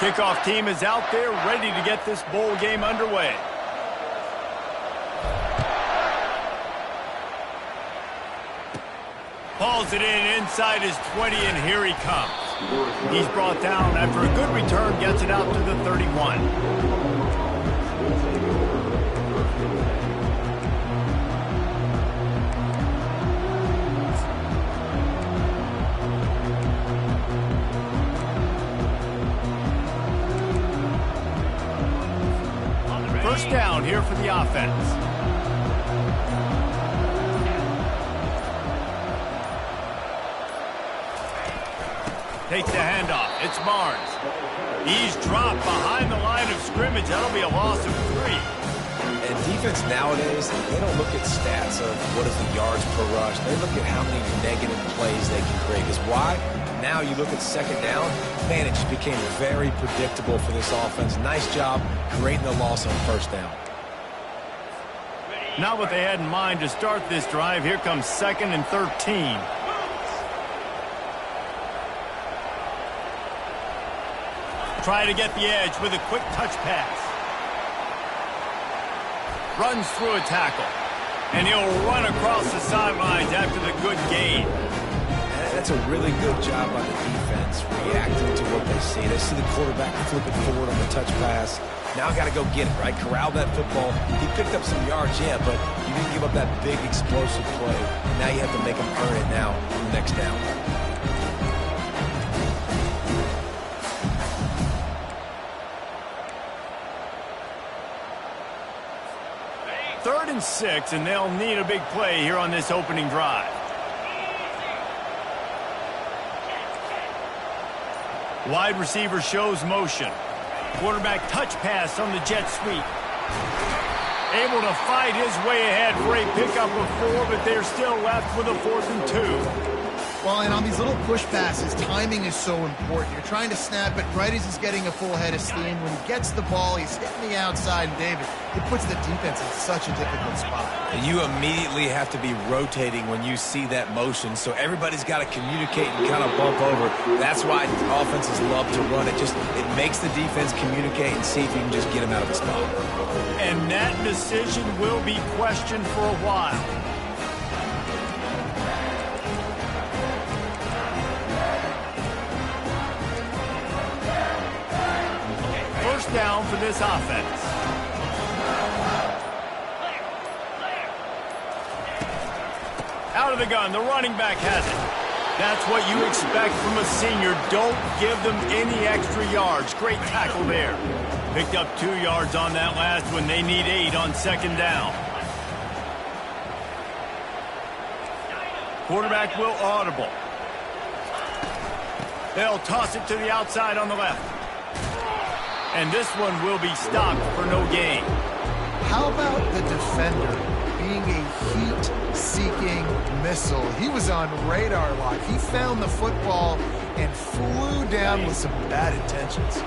Kickoff team is out there ready to get this bowl game underway. Hauls it in inside his 20, and here he comes. He's brought down after a good return, gets it out to the 31. First down here for the offense. Takes the handoff. It's Barnes. He's dropped behind the line of scrimmage. That'll be a loss of 3. And defense nowadays, they don't look at stats of what is the yards per rush. They look at how many negative plays they can create. Because why? Now you look at second down, man, it just became very predictable for this offense. Nice job creating the loss on first down. Not what they had in mind to start this drive. Here comes 2nd and 13. Try to get the edge with a quick touch pass. Runs through a tackle. And he'll run across the sidelines after the good gain. That's a really good job by the defense, reacting to what they see. They see the quarterback flip it forward on the touch pass. Now got to go get it, right? Corral that football. He picked up some yards, yeah, but you didn't give up that big explosive play. Now you have to make him earn it now on the next down. Third and 6, and they'll need a big play here on this opening drive. Wide receiver shows motion. Quarterback touch pass on the jet sweep. Able to fight his way ahead for a pickup of 4, but they're still left with a 4th and 2. Well, and on these little push passes, timing is so important. You're trying to snap it right as he's getting a full head of steam. When he gets the ball, he's hitting the outside, and David, it puts the defense in such a difficult spot. You immediately have to be rotating when you see that motion, so everybody's got to communicate and kind of bump over. That's why offenses love to run it. It makes the defense communicate and see if you can just get him out of the spot. And that decision will be questioned for a while. First down for this offense. Out of the gun, the running back has it. That's what you expect from a senior. Don't give them any extra yards. Great tackle there. Picked up 2 yards on that last one. They need 8 on second down. Quarterback will audible. They'll toss it to the outside on the left. And this one will be stopped for no gain. How about the defender being a heat-seeking missile? He was on radar lock. He found the football and flew down with some bad intentions.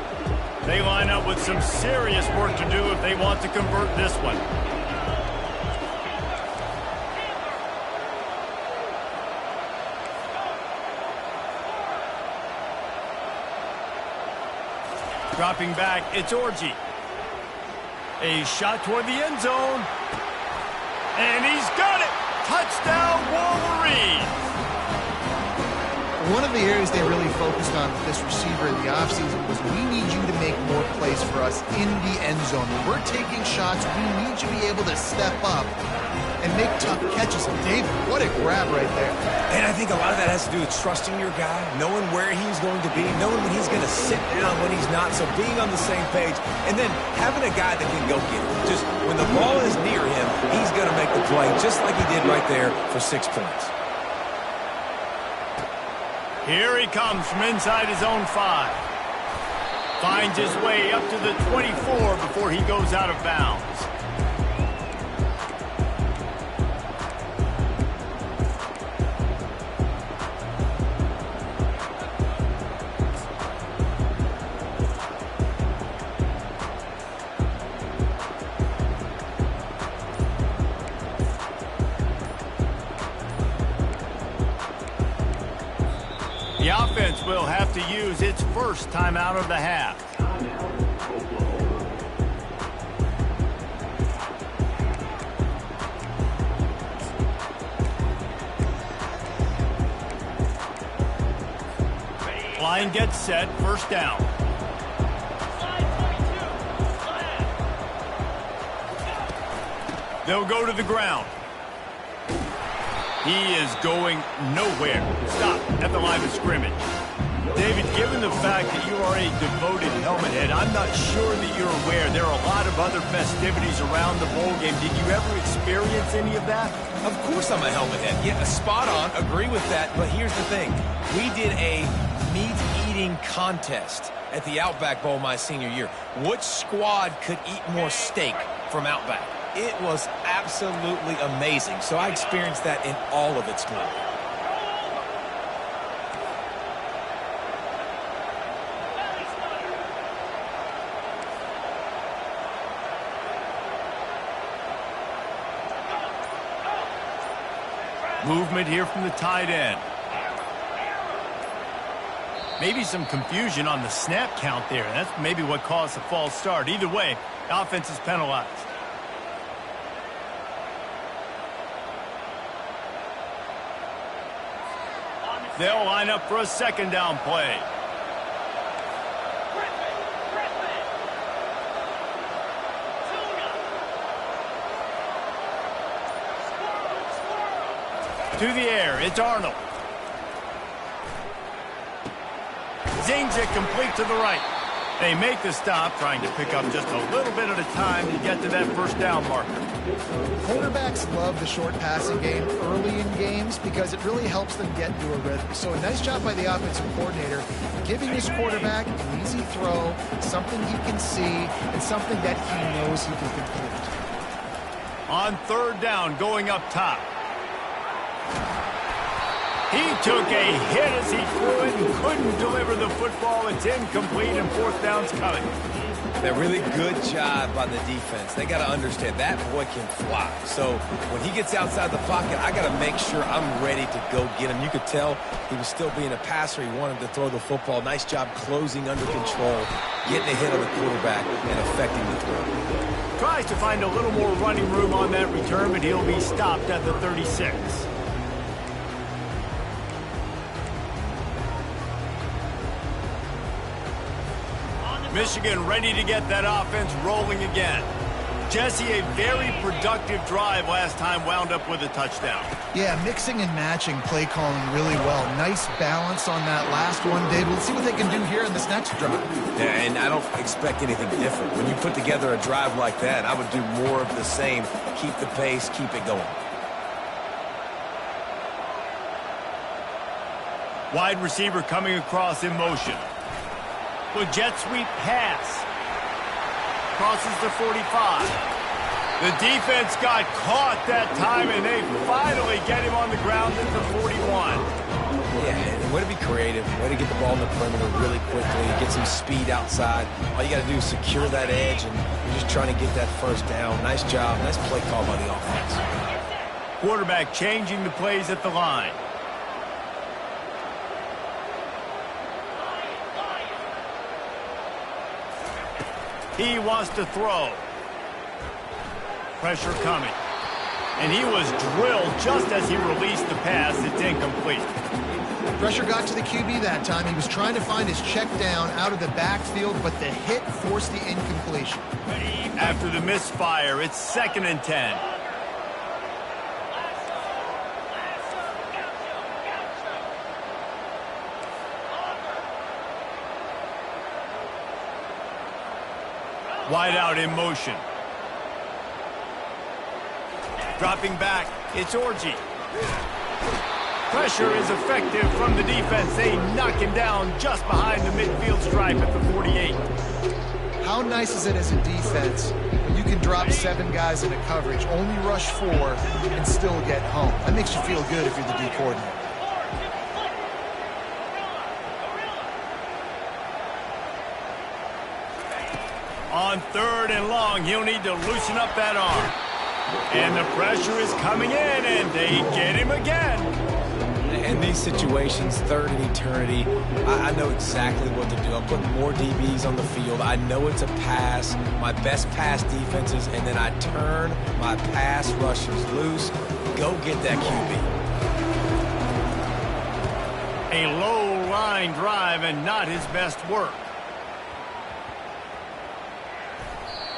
They line up with some serious work to do if they want to convert this one. Dropping back, it's Orji. A shot toward the end zone. And he's got it! Touchdown, Wolverines! One of the areas they really focused on with this receiver in the offseason was we need you to make more plays for us in the end zone. When we're taking shots, we need you to be able to step up and make tough catches. And David, what a grab right there. And I think a lot of that has to do with trusting your guy, knowing where he's going to be, knowing when he's going to sit down, when he's not, so being on the same page, and then having a guy that can go get it. Just when the ball is near him, he's going to make the play, just like he did right there for 6 points. Here he comes from inside his own 5. Finds his way up to the 24 before he goes out of bounds. The offense will have to use its first timeout of the half. Line gets set, first down. They'll go to the ground. He is going nowhere. Stop at the line of scrimmage. David, given the fact that you are a devoted helmet head, I'm not sure that you're aware there are a lot of other festivities around the bowl game. Did you ever experience any of that? Of course I'm a helmet head. Yeah, spot on. Agree with that. But here's the thing. We did a meat-eating contest at the Outback Bowl my senior year. Which squad could eat more steak from Outback? It was absolutely amazing. So I experienced that in all of its glory. Movement here from the tight end. Maybe some confusion on the snap count there. That's maybe what caused the false start. Either way, the offense is penalized. They'll line up for a second down play. To the air, it's Arnold. Zings it complete to the right. They make the stop, trying to pick up just a little bit at a time to get to that first down marker. Quarterbacks love the short passing game early in games because it really helps them get into a rhythm. So a nice job by the offensive coordinator giving his quarterback an easy throw, something he can see, and something that he knows he can complete. On third down, going up top. He took a hit as he threw it and couldn't deliver the football. It's incomplete and fourth down's coming. A really good job by the defense. They got to understand that boy can fly. So when he gets outside the pocket, I got to make sure I'm ready to go get him. You could tell he was still being a passer. He wanted to throw the football. Nice job closing under control, getting a hit on the quarterback, and affecting the throw. Tries to find a little more running room on that return, but he'll be stopped at the 36. Michigan ready to get that offense rolling again. Jesse, a very productive drive last time, wound up with a touchdown. Yeah, mixing and matching play calling really well. Nice balance on that last one, Dave. We'll see what they can do here in this next drive. Yeah, and I don't expect anything different. When you put together a drive like that, I would do more of the same. Keep the pace, keep it going. Wide receiver coming across in motion. With jet sweep pass. Crosses the 45. The defense got caught that time, and they finally get him on the ground at the 41. Yeah, and way to be creative. Way to get the ball in the perimeter really quickly. Get some speed outside. All you got to do is secure that edge, and you're just trying to get that first down. Nice job. Nice play call by the offense. Quarterback changing the plays at the line. He wants to throw. Pressure coming. And he was drilled just as he released the pass. It's incomplete. Pressure got to the QB that time. He was trying to find his check down out of the backfield, but the hit forced the incompletion. After the misfire, it's 2nd and 10. Wide out in motion. Dropping back, it's Orji. Pressure is effective from the defense. They knock him down just behind the midfield stripe at the 48. How nice is it as a defense when you can drop 7 guys into coverage, only rush 4, and still get home? That makes you feel good if you're the D coordinator. On 3rd and long, he'll need to loosen up that arm. And the pressure is coming in, and they get him again. In these situations, 3rd and eternity, I know exactly what to do. I'm putting more DBs on the field. I know it's a pass, my best pass defenses, and then I turn my pass rushers loose. Go get that QB. A low line drive and not his best work.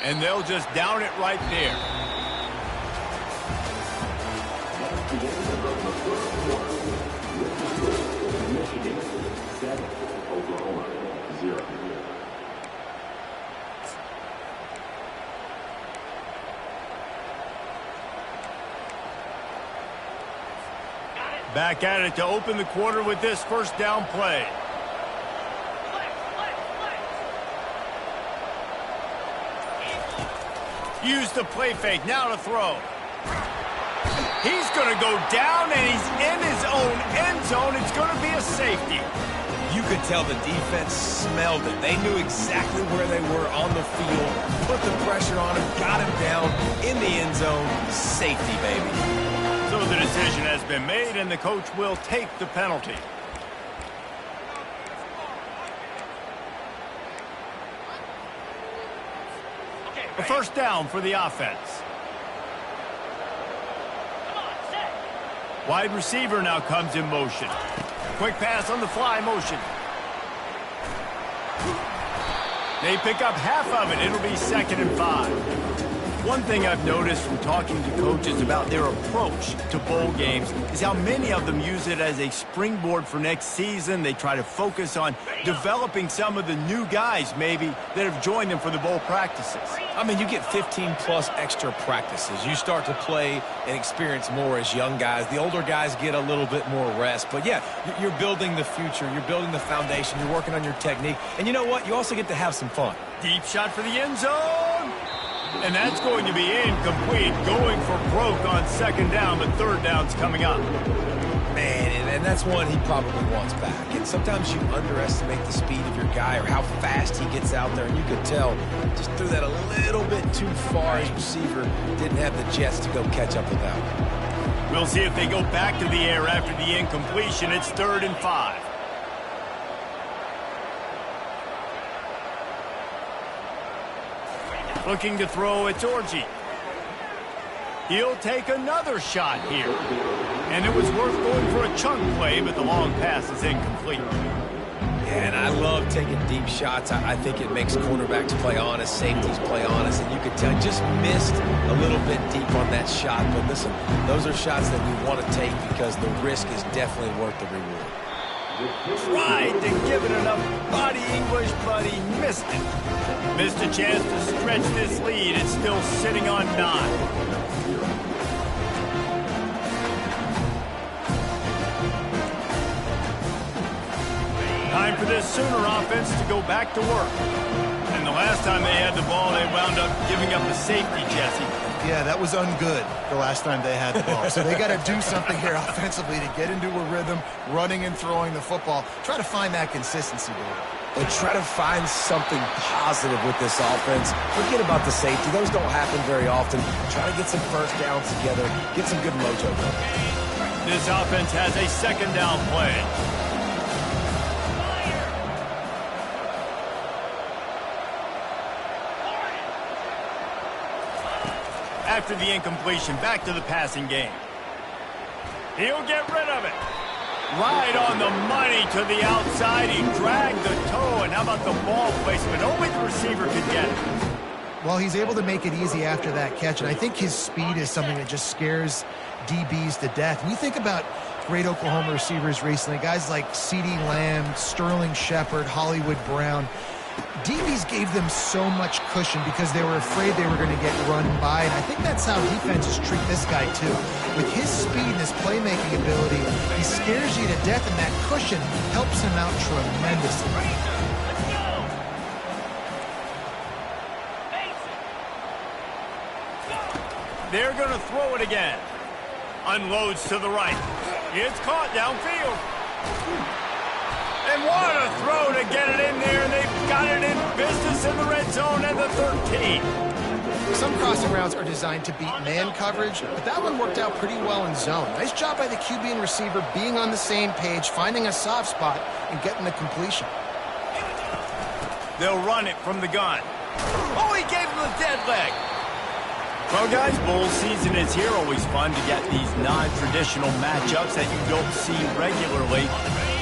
And they'll just down it right there. Michigan 7, Oklahoma 0. Back at it to open the quarter with this first down play. Use the play fake, now to throw. He's going to go down, and he's in his own end zone. It's going to be a safety. You could tell the defense smelled it. They knew exactly where they were on the field, put the pressure on him, got him down in the end zone. Safety, baby. So the decision has been made, and the coach will take the penalty. A first down for the offense. Wide receiver now comes in motion. Quick pass on the fly motion. They pick up half of it. It'll be 2nd and 5. One thing I've noticed from talking to coaches about their approach to bowl games is how many of them use it as a springboard for next season. They try to focus on developing some of the new guys, maybe, that have joined them for the bowl practices. I mean, you get 15-plus extra practices. You start to play and experience more as young guys. The older guys get a little bit more rest. But, yeah, you're building the future. You're building the foundation. You're working on your technique. And you know what? You also get to have some fun. Deep shot for the end zone. And that's going to be incomplete. Going for broke on 2nd down, but 3rd down's coming up. Man, and that's one he probably wants back. And sometimes you underestimate the speed of your guy or how fast he gets out there. And you could tell just threw that a little bit too far. His receiver didn't have the jets to go catch up with that one. We'll see if they go back to the air after the incompletion. It's 3rd and 5. Looking to throw, it's Orji. He'll take another shot here. And it was worth going for a chunk play, but the long pass is incomplete. Yeah, and I love taking deep shots. I think it makes quarterbacks play honest, safeties play honest, and you could tell just missed a little bit deep on that shot. But listen, those are shots that you want to take because the risk is definitely worth the reward. Tried to give it enough body English, but he missed it. Missed a chance to stretch this lead. It's still sitting on 9. Time for this Sooner offense to go back to work. And the last time they had the ball, they wound up giving up a safety, Jesse. Yeah, that was ungood the last time they had the ball. So they got to do something here offensively to get into a rhythm, running and throwing the football. Try to find that consistency, David. And try to find something positive with this offense. Forget about the safety. Those don't happen very often. Try to get some first downs together. Get some good mojo going. This offense has a 2nd down play. After the incompletion, back to the passing game. He'll get rid of it. Right on the money to the outside. He dragged the toe, and how about the ball placement? Only the receiver could get it. Well, he's able to make it easy after that catch, and I think his speed is something that just scares DBs to death. When you think about great Oklahoma receivers recently, guys like CeeDee Lamb, Sterling Shepard, Hollywood Brown, DBs gave them so much cushion because they were afraid they were going to get run by, and I think that's how defenses treat this guy too. With his speed and his playmaking ability, he scares you to death, and that cushion helps him out tremendously. They're going to throw it again. Unloads to the right. It's caught downfield. And what a throw to get it in there. They've got it in business in the red zone at the 13. Some crossing routes are designed to beat man coverage, but that one worked out pretty well in zone. Nice job by the QB and receiver being on the same page, finding a soft spot, and getting the completion. They'll run it from the gun. Oh, he gave him the dead leg. Well, guys, bowl season is here. Always fun to get these non-traditional matchups that you don't see regularly.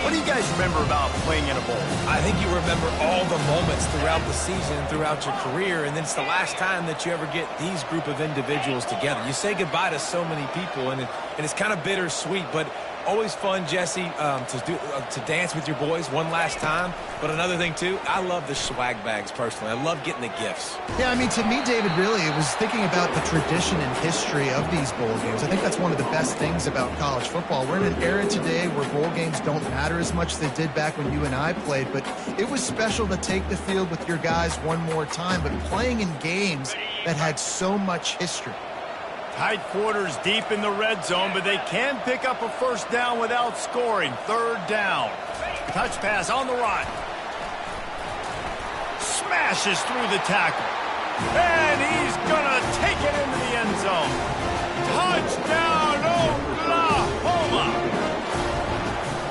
What do you guys remember about playing in a bowl? I think you remember all the moments throughout the season, throughout your career, and then it's the last time that you ever get these group of individuals together. You say goodbye to so many people, and it's kind of bittersweet, but always fun, Jesse, to dance with your boys one last time. But another thing, too, I love the swag bags, personally. I love getting the gifts. Yeah, I mean, to me, David, really, it was thinking about the tradition and history of these bowl games. I think that's one of the best things about college football. We're in an era today where bowl games don't matter as much as they did back when you and I played, but it was special to take the field with your guys one more time, but playing in games that had so much history. Tight quarters deep in the red zone, but they can pick up a first down without scoring. Third down. Touch pass on the run. Smashes through the tackle. And he's going to take it into the end zone. Touchdown, Oklahoma!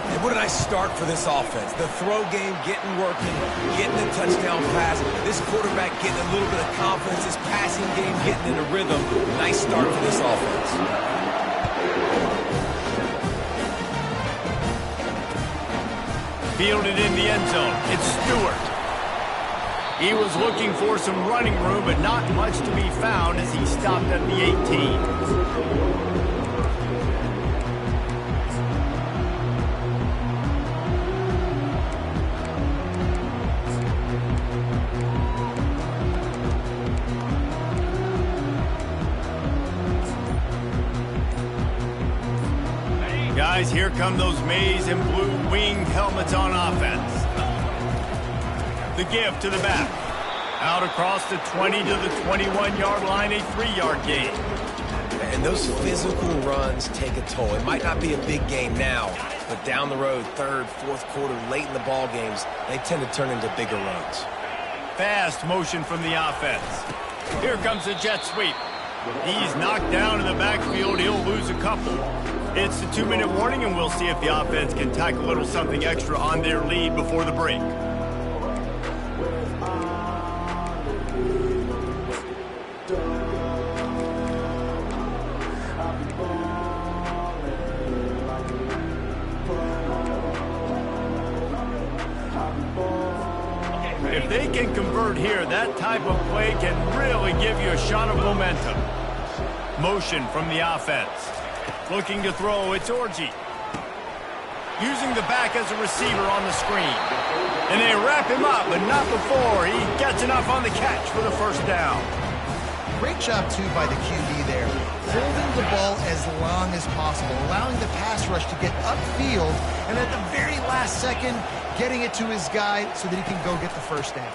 And what a nice start for this offense. The throw game getting working, getting the touchdown pass. This quarterback getting a little bit of confidence. This passing game getting in a rhythm. Nice start for this offense. Fielded in the end zone. It's Stewart. He was looking for some running room, but not much to be found as he stopped at the 18. Guys, here come those maize and blue wing helmets on offense. The give to the back. Out across the 20 to the 21-yard line, a 3-yard gain. And those physical runs take a toll. It might not be a big game now, but down the road, third, fourth quarter, late in the ball games, they tend to turn into bigger runs. Fast motion from the offense. Here comes the jet sweep. He's knocked down in the backfield. He'll lose a couple. It's the 2-minute warning, and we'll see if the offense can tack a little something extra on their lead before the break. If they can convert here, that type of play can really give you a shot of momentum. Motion from the offense. Looking to throw, it's Orji. Using the back as a receiver on the screen. And they wrap him up, but not before he gets enough on the catch for the first down. Great job, too, by the QB there. Holding the ball as long as possible, allowing the pass rush to get upfield, and at the very last second, getting it to his guy so that he can go get the first down.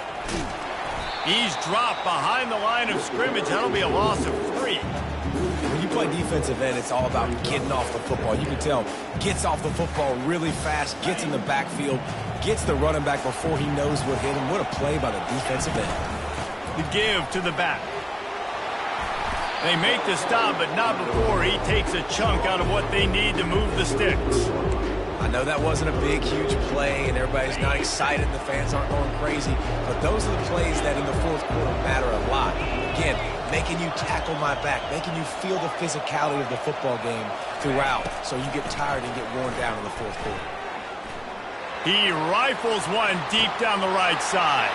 He's dropped behind the line of scrimmage. That'll be a loss of 3. When you play defensive end, it's all about getting off the football. You can tell, gets off the football really fast, gets in the backfield, gets the running back before he knows what hit him. What a play by the defensive end. The give to the back. They make the stop, but not before he takes a chunk out of what they need to move the sticks. I know that wasn't a big, huge play, and everybody's not excited, and the fans aren't going crazy, but those are the plays that in the fourth quarter matter a lot. Again, making you tackle my back, making you feel the physicality of the football game throughout, so you get tired and get worn down in the fourth quarter. He rifles one deep down the right side.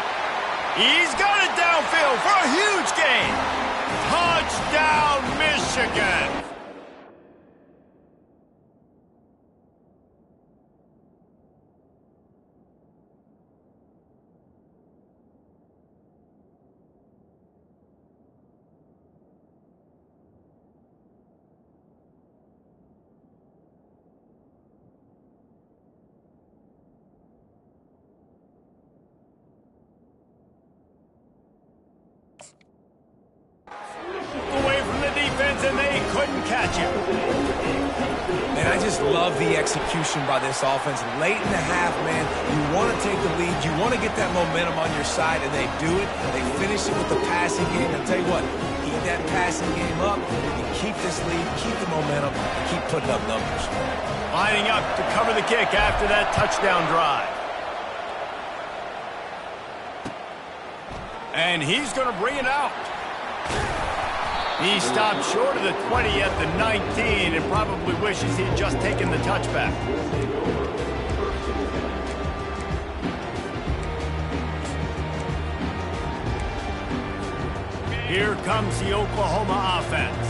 He's got it downfield for a huge gain. Touchdown, Michigan! And they couldn't catch him. And I just love the execution by this offense. Late in the half, man, you want to take the lead. You want to get that momentum on your side, and they do it. They finish it with the passing game. I'll tell you what, keep that passing game up, and keep this lead, keep the momentum, and keep putting up numbers. Lining up to cover the kick after that touchdown drive. And he's going to bring it out. He stopped short of the 20 at the 19 and probably wishes he'd just taken the touchback. Here comes the Oklahoma offense.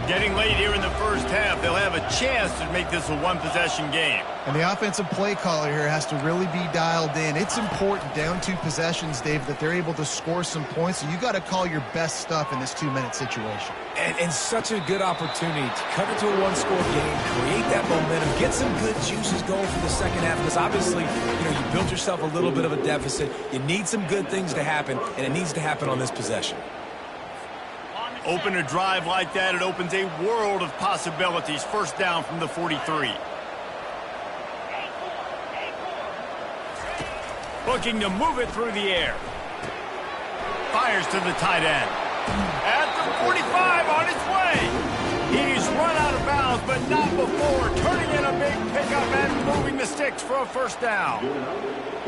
Getting late here in the first half, they'll have a chance to make this a one-possession game. And the offensive play caller here has to really be dialed in. It's important down 2 possessions, Dave, that they're able to score some points. So you got to call your best stuff in this 2-minute situation. And such a good opportunity to cut into a one-score game, create that momentum, get some good juices going for the second half. Because obviously, you built yourself a little bit of a deficit. You need some good things to happen, and it needs to happen on this possession. Open a drive like that, it opens a world of possibilities. First down from the 43. Looking to move it through the air. Fires to the tight end. At the 45, on its way. He's run out of bounds, but not before turning in a big pickup and moving the sticks for a first down.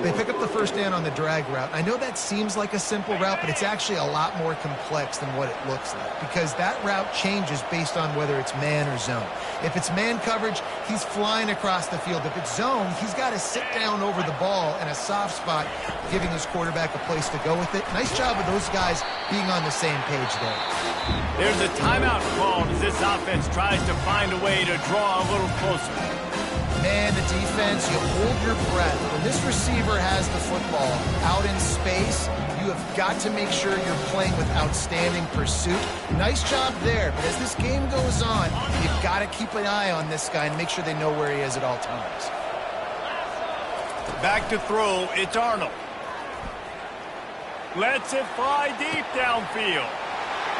They pick up the first down on the drag route. I know that seems like a simple route, but it's actually a lot more complex than what it looks like because that route changes based on whether it's man or zone. If it's man coverage, he's flying across the field. If it's zone, he's got to sit down over the ball in a soft spot, giving his quarterback a place to go with it. Nice job of those guys being on the same page there. There's a timeout called as this offense tries to find a way to draw a little closer. Man, the defense, you hold your breath. When this receiver has the football out in space, you have got to make sure you're playing with outstanding pursuit. Nice job there, but as this game goes on, you've got to keep an eye on this guy and make sure they know where he is at all times. Back to throw, it's Arnold. Lets it fly deep downfield.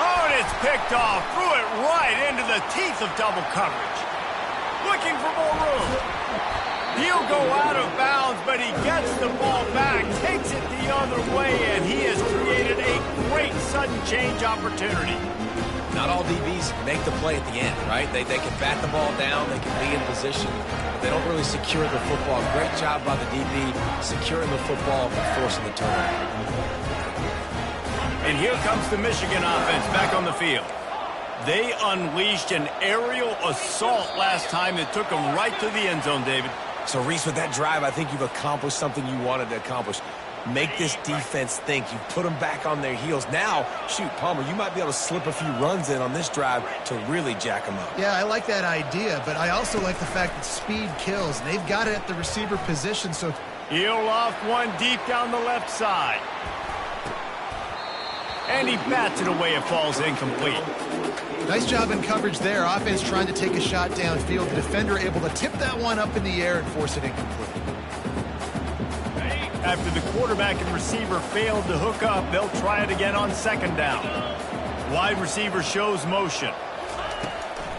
Oh, and it's picked off. Threw it right into the teeth of double coverage. Looking for more room. He'll go out of bounds, but he gets the ball back, takes it the other way, and he has created a great sudden change opportunity. Not all DBs make the play at the end, right? They can bat the ball down, they can be in position, but they don't really secure the football. Great job by the DB securing the football and forcing the turnover. And here comes the Michigan offense back on the field. They unleashed an aerial assault last time that took them right to the end zone, David. So, Reese, with that drive, I think you've accomplished something you wanted to accomplish. Make this defense think. You put them back on their heels. Now, shoot, Palmer, you might be able to slip a few runs in on this drive to really jack them up. Yeah, I like that idea, but I also like the fact that speed kills. And they've got it at the receiver position, so... He'll loft one deep down the left side. And he bats it away. It falls incomplete. Nice job in coverage there. Offense trying to take a shot downfield. The defender able to tip that one up in the air and force it incomplete. After the quarterback and receiver failed to hook up, they'll try it again on second down. Wide receiver shows motion.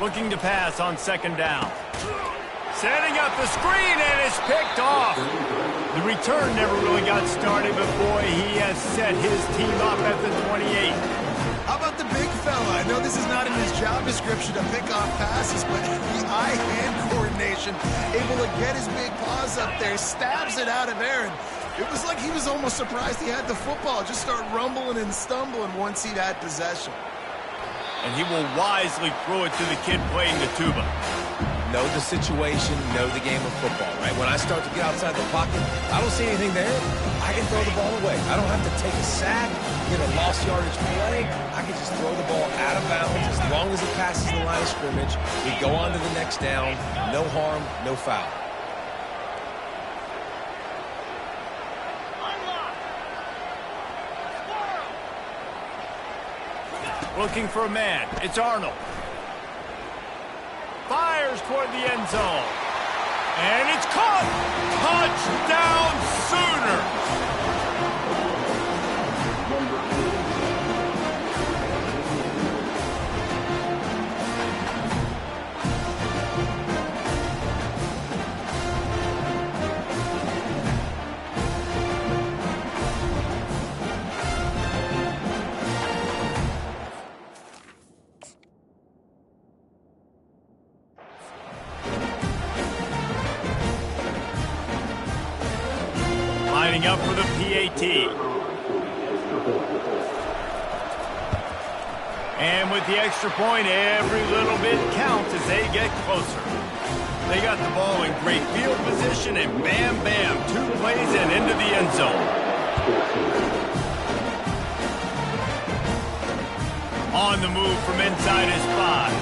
Looking to pass on second down. Setting up the screen, and it's picked off. The return never really got started, but boy, he has set his team up at the 28. How about the big fella? I know this is not in his job description to pick off passes, but the eye-hand coordination, able to get his big paws up there, stabs it out of Aaron. It was like he was almost surprised he had the football, just start rumbling and stumbling once he'd had possession. And he will wisely throw it to the kid playing the tuba. Know the situation, know the game of football, right? When I start to get outside the pocket, I don't see anything there, I can throw the ball away. I don't have to take a sack, get a lost yardage play. I can just throw the ball out of bounds as long as it passes the line of scrimmage. We go on to the next down. No harm, no foul. Looking for a man. It's Arnold. Fires toward the end zone. And it's caught. Touchdown, Sooner. Lining up for the PAT. And with the extra point, every little bit counts as they get closer. They got the ball in great field position, and bam, bam, 2 plays and into the end zone. On the move from inside his 5.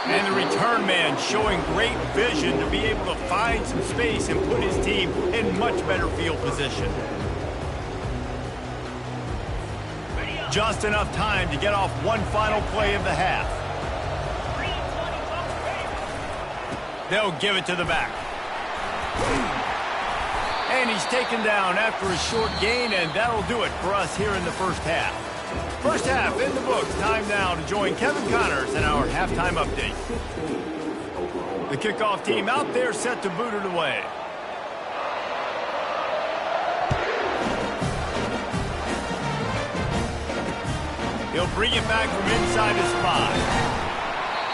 And the return man showing great vision to be able to find some space and put his team in much better field position. Just enough time to get off one final play of the half. They'll give it to the back. And he's taken down after a short gain, and that'll do it for us here in the first half. First half in the books. Time now to join Kevin Connors in our halftime update. The kickoff team out there set to boot it away. He'll bring it back from inside his 5.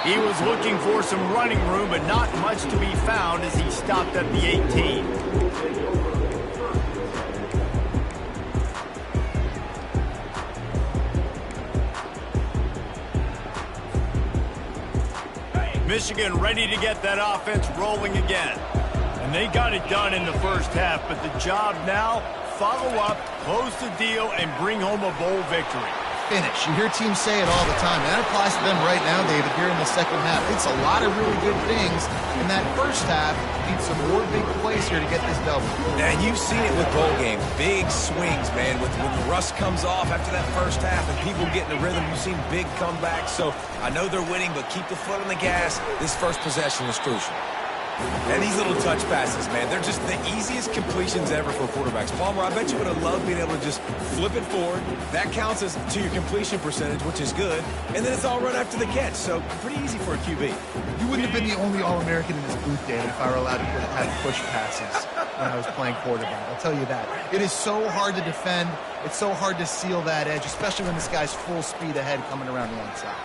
He was looking for some running room, but not much to be found as he stopped at the 18. Michigan ready to get that offense rolling again. And they got it done in the first half, but the job now, follow up, close the deal, and bring home a bowl victory. Finish. You hear teams say it all the time, and that applies to them right now, David, here in the second half. It's a lot of really good things in that first half. Need some more big plays here to get this double. And you've seen it with bowl games. Big swings, man. When the rust comes off after that first half and people get in the rhythm, you've seen big comebacks. So I know they're winning, but keep the foot on the gas. This first possession is crucial. And these little touch passes, man, they're just the easiest completions ever for quarterbacks. Palmer, I bet you would have loved being able to just flip it forward. That counts as to your completion percentage, which is good. And then it's all run after the catch, so pretty easy for a QB. You wouldn't have been the only All-American in this booth, David, if I were allowed to have push passes when I was playing quarterback. I'll tell you that. It is so hard to defend. It's so hard to seal that edge, especially when this guy's full speed ahead coming around the outside.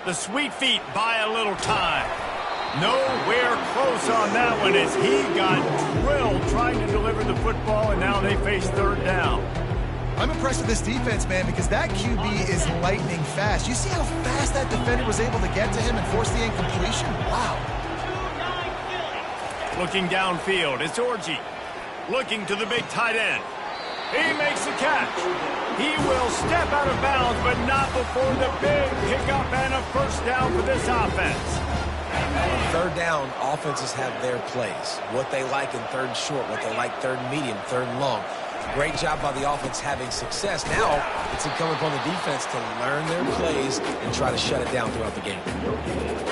The sweet feet buy a little time. Nowhere close on that one as he got drilled trying to deliver the football, and now they face third down. I'm impressed with this defense, man, because that QB is lightning fast. You see how fast that defender was able to get to him and force the incompletion? Wow. Looking downfield, it's Orji. Looking to the big tight end. He makes the catch. He will step out of bounds, but not before the big pickup and a first down for this offense. Third down, offenses have their plays. What they like in third and short, what they like third and medium, third and long. Great job by the offense having success. Now it's incumbent upon the defense to learn their plays and try to shut it down throughout the game.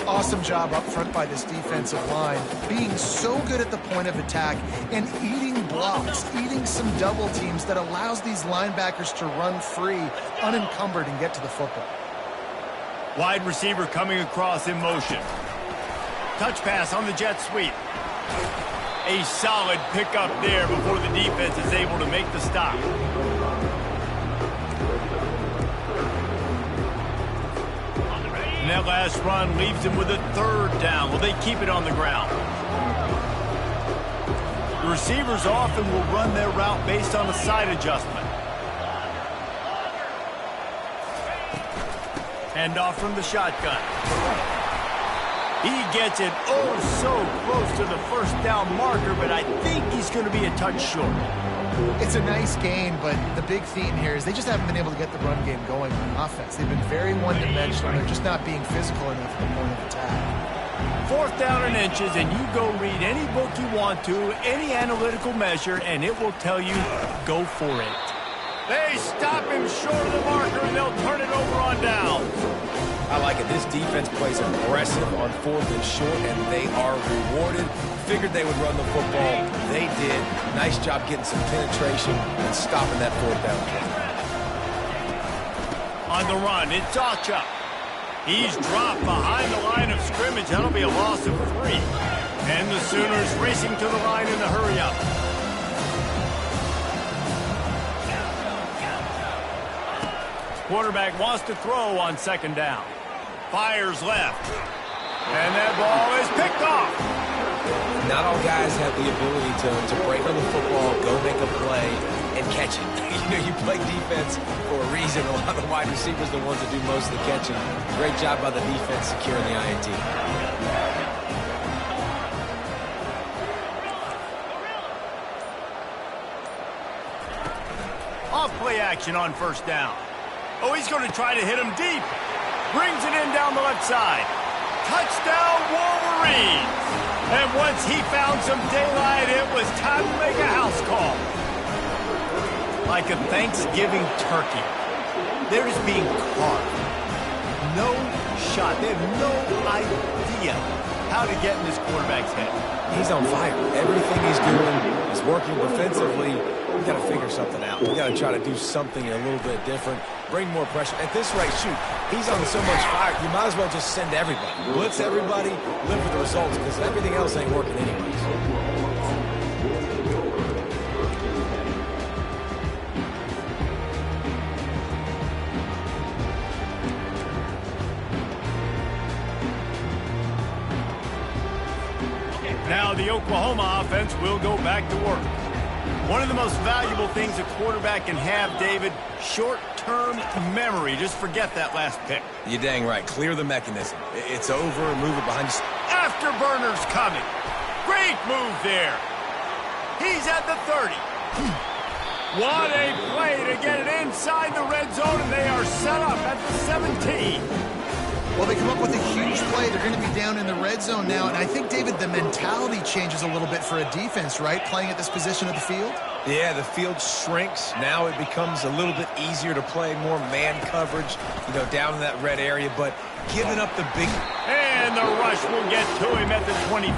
Awesome job up front by this defensive line, being so good at the point of attack and eating blocks, eating some double teams that allows these linebackers to run free, unencumbered, and get to the football. Wide receiver coming across in motion. Touch pass on the jet sweep. A solid pickup there before the defense is able to make the stop. And that last run leaves him with a third down. Will they keep it on the ground? The receivers often will run their route based on a side adjustment. Hand off from the shotgun. He gets it oh so close to the first down marker, but I think he's going to be a touch short. It's a nice gain, but the big theme here is they just haven't been able to get the run game going on offense. They've been very one-dimensional. They're just not being physical enough at the point of attack. Fourth down and inches, and you go read any book you want to, any analytical measure, and it will tell you, go for it. They stop him short of the marker, and they'll turn it over on down. I like it. This defense plays aggressive on fourth and short, and they are rewarded. Figured they would run the football. They did. Nice job getting some penetration and stopping that fourth down play. On the run, it's Acha. He's dropped behind the line of scrimmage. That'll be a loss of 3. And the Sooners racing to the line in the hurry-up. Quarterback wants to throw on second down. Fires left. And that ball is picked off. Not all guys have the ability to break on the football, go make a play, and catch it. You play defense for a reason. A lot of the wide receivers are the ones that do most of the catching. Great job by the defense securing the INT. Off play action on first down. Oh, he's going to try to hit him deep. Brings it in down the left side. Touchdown, Wolverines! And once he found some daylight, it was time to make a house call. Like a Thanksgiving turkey. They're just being carved. No shot. They have no idea how to get in this quarterback's head. He's on fire. Everything he's doing is working defensively. We got to figure something out. We got to try to do something a little bit different. Bring more pressure. At this rate, shoot, he's on so much fire, you might as well just send everybody. Blitz everybody, live for the results, because everything else ain't working anyways. Now the Oklahoma offense will go back to work. One of the most valuable things a quarterback can have, David, short-term memory. Just forget that last pick. You're dang right. Clear the mechanism. It's over. Move it behind you. Afterburner's coming. Great move there. He's at the 30. What a play to get it inside the red zone, and they are set up at the 17. Well, they come up with a huge play. They're going to be down in the red zone now. And I think, David, the mentality changes a little bit for a defense, right? Playing at this position of the field? Yeah, the field shrinks. Now it becomes a little bit easier to play, more man coverage, down in that red area. But giving up the big... And the rush will get to him at the 25.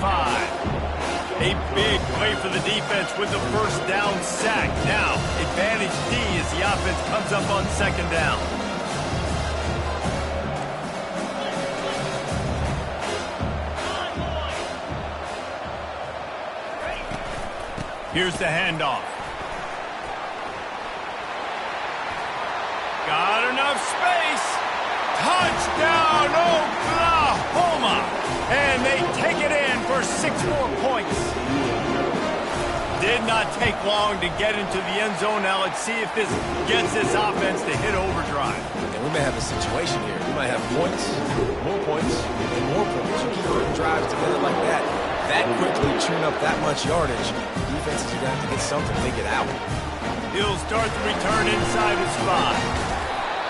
A big play for the defense with the first down sack. Now, advantage D as the offense comes up on second down. Here's the handoff. Got enough space. Touchdown, Oklahoma. And they take it in for 6 more points. Did not take long to get into the end zone. Now let's see if this gets this offense to hit overdrive. And we may have a situation here. We might have points, and more points. You keep putting drives together like that. That quickly tune up that much yardage. Defenses are going to have to get something to get out. He'll start the return inside his 5.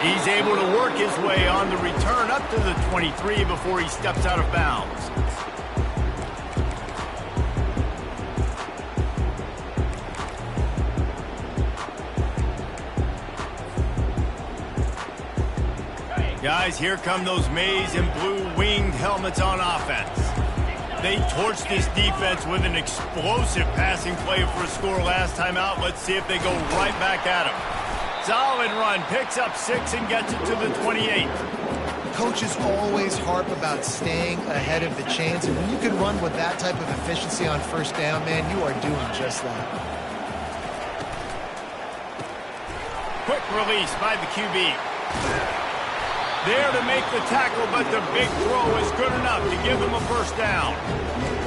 He's able to work his way on the return up to the 23 before he steps out of bounds. Guys, here come those maize and blue winged helmets on offense. They torched this defense with an explosive passing play for a score last time out. Let's see if they go right back at him. Solid run, picks up 6 and gets it to the 28. Coaches always harp about staying ahead of the chains, and when you can run with that type of efficiency on first down, man, you are doing just that. Quick release by the QB. There to make the tackle, but the big throw is good enough to give them a first down.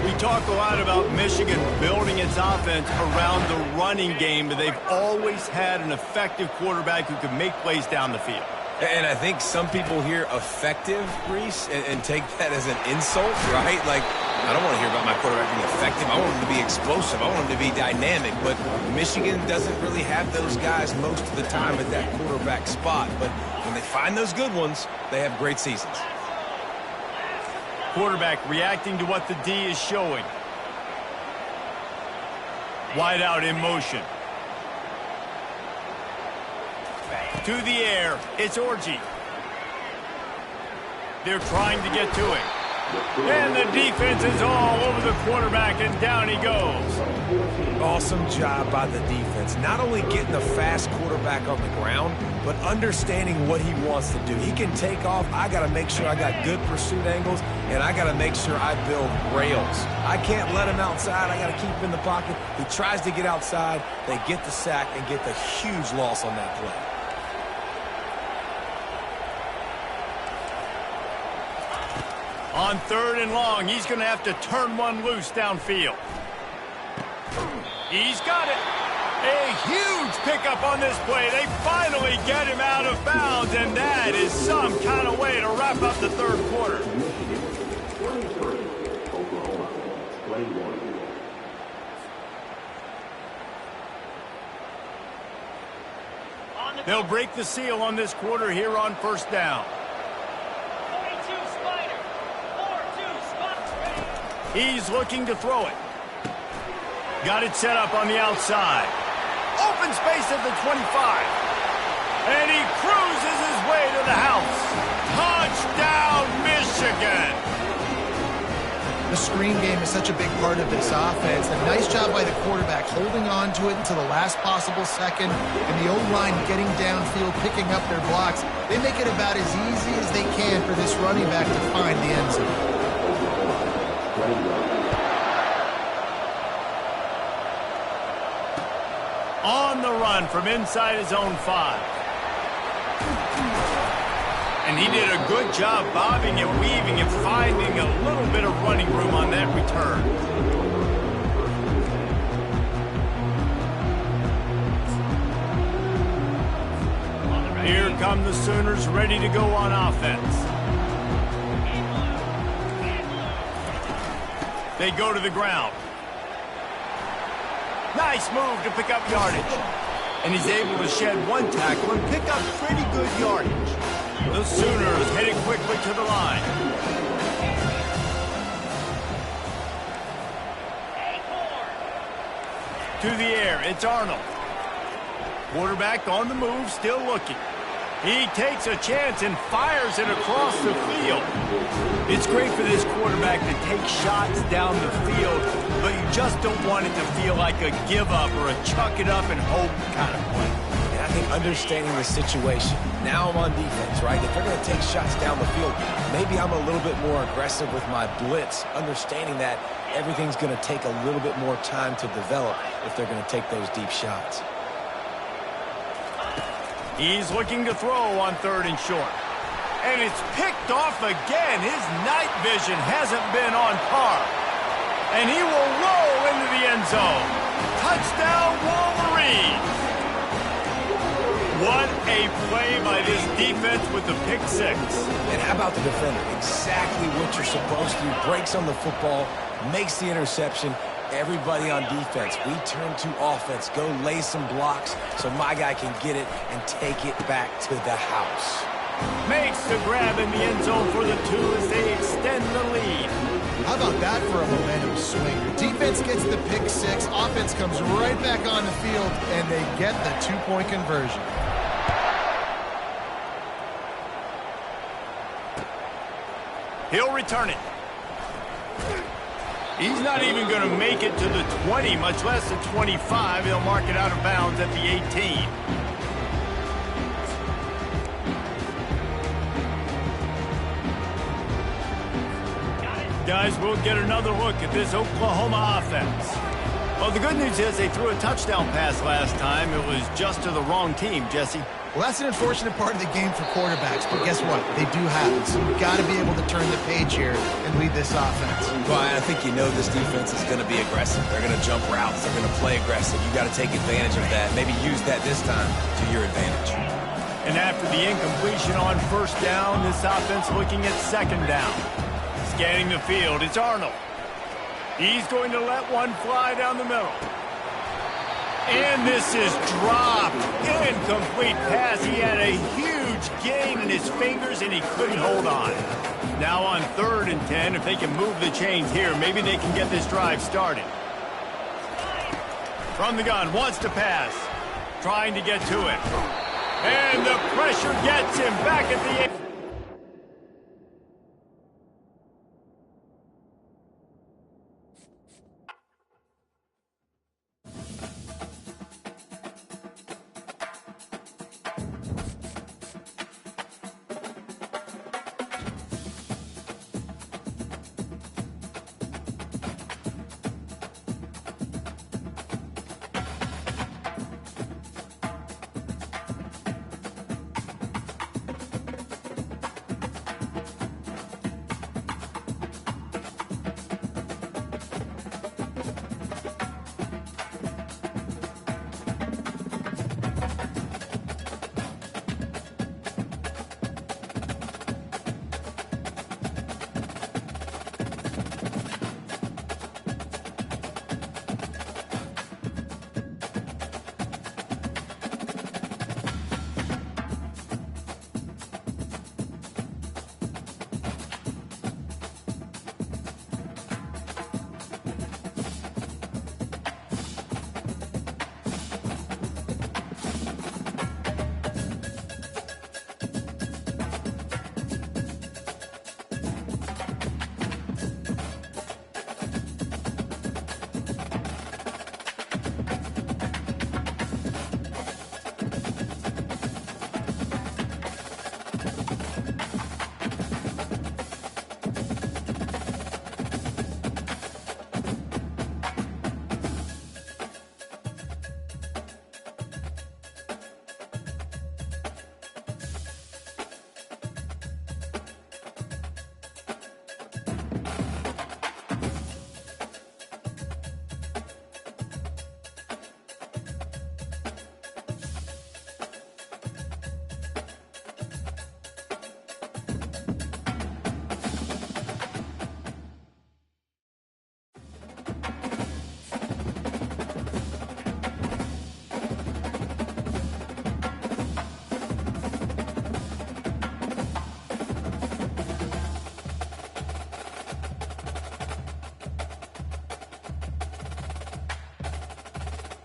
We talk a lot about Michigan building its offense around the running game, but they've always had an effective quarterback who can make plays down the field. And I think some people hear effective, Reese, and take that as an insult, right? Like, I don't want to hear about my quarterback being effective. I want him to be explosive. I want him to be dynamic. But Michigan doesn't really have those guys most of the time at that quarterback spot. But when they find those good ones, they have great seasons. Quarterback reacting to what the D is showing. Wide out in motion. To the air, it's Orji. They're trying to get to him. And the defense is all over the quarterback, and down he goes. Awesome job by the defense. Not only getting the fast quarterback on the ground, but understanding what he wants to do. He can take off. I got to make sure I got good pursuit angles, and I got to make sure I build rails. I can't let him outside. I got to keep him in the pocket. He tries to get outside. They get the sack and get the huge loss on that play. On 3rd and long, he's going to have to turn one loose downfield. He's got it. A huge pickup on this play. They finally get him out of bounds, and that is some kind of way to wrap up the 3rd quarter. Michigan 23, Oklahoma 21. They'll break the seal on this quarter here on first down. 42 Spider. 4-2 Spider. He's looking to throw it. Got it set up on the outside. Open space at the 25. And he cruises his way to the house. Touchdown, Michigan! The screen game is such a big part of this offense. A nice job by the quarterback holding on to it until the last possible second, and the O-line getting downfield, picking up their blocks. They make it about as easy as they can for this running back to find the end zone. On the run from inside his own 5. And he did a good job bobbing and weaving and finding a little bit of running room on that return. Here come the Sooners ready to go on offense. They go to the ground. Nice move to pick up yardage. And he's able to shed one tackle and pick up pretty good yardage. The Sooners headed quickly to the line. To the air, it's Arnold. Quarterback on the move, still looking. He takes a chance and fires it across the field. It's great for this quarterback to take shots down the field, but you just don't want it to feel like a give-up or a chuck-it-up and hope kind of play. And I think understanding the situation, now I'm on defense, right? If they're going to take shots down the field, maybe I'm a little bit more aggressive with my blitz, understanding that everything's going to take a little bit more time to develop if they're going to take those deep shots. He's looking to throw on 3rd and short. And it's picked off again. His night vision hasn't been on par. And he will roll into the end zone. Touchdown, Wolverines! What a play by this defense with the pick 6. And how about the defender? Exactly what you're supposed to do. Breaks on the football, makes the interception. Everybody on defense, we turn to offense. Go lay some blocks so my guy can get it and take it back to the house. Makes the grab in the end zone for the 2 as they extend the lead. How about that for a momentum swing? Your defense gets the pick 6, offense comes right back on the field, and they get the 2-point conversion. He'll return it. He's not even going to make it to the 20, much less the 25. He'll mark it out of bounds at the 18. Guys, we'll get another look at this Oklahoma offense. Well, the good news is they threw a touchdown pass last time. It was just to the wrong team, Jesse. Well, that's an unfortunate part of the game for quarterbacks, but guess what? They do have it, so you've got to be able to turn the page here and lead this offense. Well, I think you know this defense is going to be aggressive. They're going to jump routes. They're going to play aggressive. You got to take advantage of that. Maybe use that this time to your advantage. And after the incompletion on 1st down, this offense looking at 2nd down. Scanning the field, it's Arnold. He's going to let one fly down the middle. And this is dropped. Incomplete pass. He had a huge gain in his fingers, and he couldn't hold on. Now on 3rd and 10, if they can move the chains here, maybe they can get this drive started. From the gun, wants to pass. Trying to get to it. And the pressure gets him back at the 8.